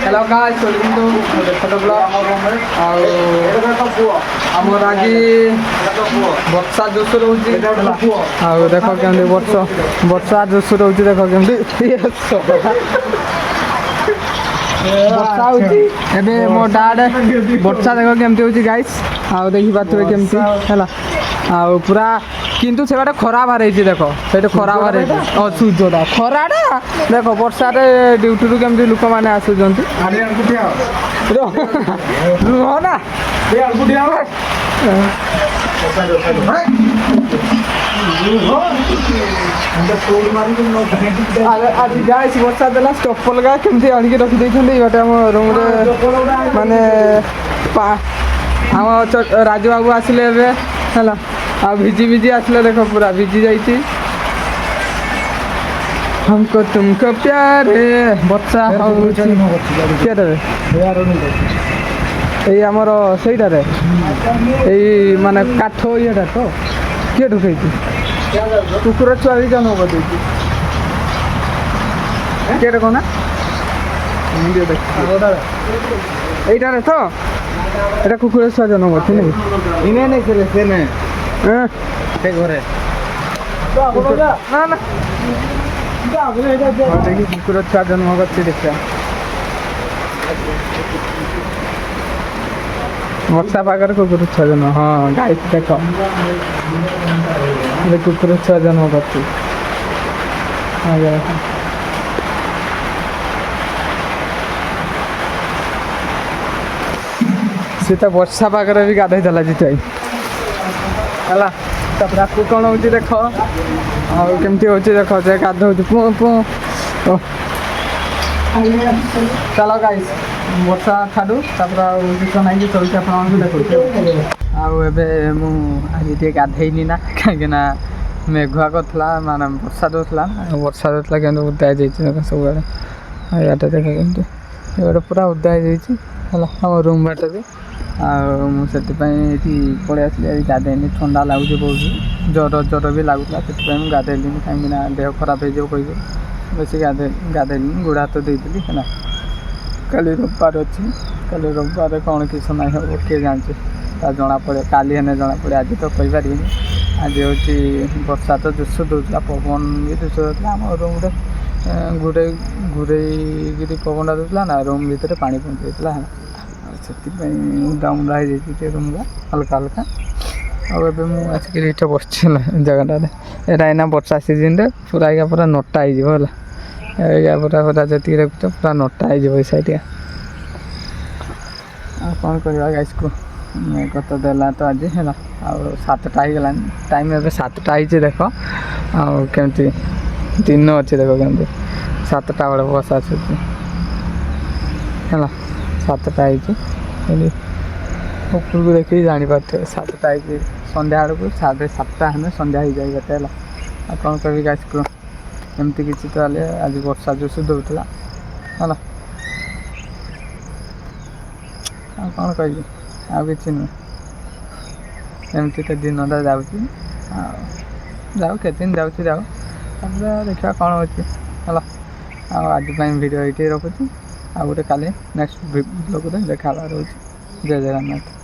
Hello guys welcome to छोट blog आमर आज वर्षा जोश रोचे देख केमती वर्षा जोश रोचे देख केमती वर्षा होती मो डाड वर्षा देख केमती होची गाइस आउ देखि पाथुबे केमती हैला आउ पूरा किंतु से बाटे खरा बाहर देख से खरा बाहर सूर्यटा खराटा देख वर्षा ड्यूटी रू केमती लोक मैंने आसुँच रुह ना आज गाइस वर्षा देला चप्पल गा केमती आणिक रखी बाटे आम रूम माने आम राजू बाबू आसिले है आ भिजी भिजी आसले देख पूरा भिजी जाइए हमको तुमको प्यार है वर्षा आमर सहीटारे माने काठ ये तो किए ढुकई कुकुर छुआ भी जन्म कर किए कौन यहीटारे तो এটা কুকুরের ছুয়া জন্ম করছি নাকি ইনে নেই ছেলে সে নে হ্যাঁ সে ঘরে না না দেখি কুকুরের ছুয়া জন্ম করছি দেখতে ବର୍ଷା ପାଗରେ କୁକୁର ଛୁଆ ଜନ୍ମ ହଁ ଗାଈ ଦେଖ କୁକୁର ଛୁଆ ଜନ୍ମ କରିଛି सी तो वर्षा पागरे भी गाधई देला जितई है आपको कौन हो देख आमती हो देख जे गाधो चलो गाइस वर्षा छाड़ू किसान चलती आप देखो मुझे गाधेनी ना कहीं मेघुआ कला माने वर्षा दूसरा वर्षा दूसरा कि उदा हो सब आड़े देख कमी ये पूरा उदा हो आम रूम बाटे भी मुझे पलि आसली गाधेनी ठंडा लगुच बहुत ज्वर ज्वर भी लगुला से गाधेली कहीं देह खराब हो कह बेस गाधेली गोड़ हाथ देती है काली रविवार अच्छी काली रविवार कौन किस ना हो किए जाचे जना पड़े काली हेने जना पड़े आज तो कही पारि आज हूँ वर्षा तो जोश दूसरा पवन भी जोश दूसरा आम रूम घूरे घूरेगी पवनटा दूसरा ना रूम भितर पा पहुँचेगा से उदा मुदा हो रूम का हल्का हल्का आसिक बस जगह यहाँ वर्षा सीजन पूरा पूरा नटा हो पूरा पूरा जी रखुच पूरा नटा हो सैड कौन करवा गाइस को कत देला तो आज है सातटा हो गला टाइम ए सातटा हो देख आमती दिन अच्छे देख कमी 7टा बड़े बस आसूँ है 7टा ऊपर को देखिए जापारे 7टा संध्या आड़ को 7:30 है संध्या हो जाए गए है कौन कह गाइस को एमती किसी तो आज वर्षा जोश दूसरा है कौन कह कि एमती तो दिनटा जाऊ के दिन जाऊँ देखा कौन हो आज वीडियो ये रखुच्छी आ गए काली नेक्स्ट ब्लॉग देखा रोज जय जगन्नाथ।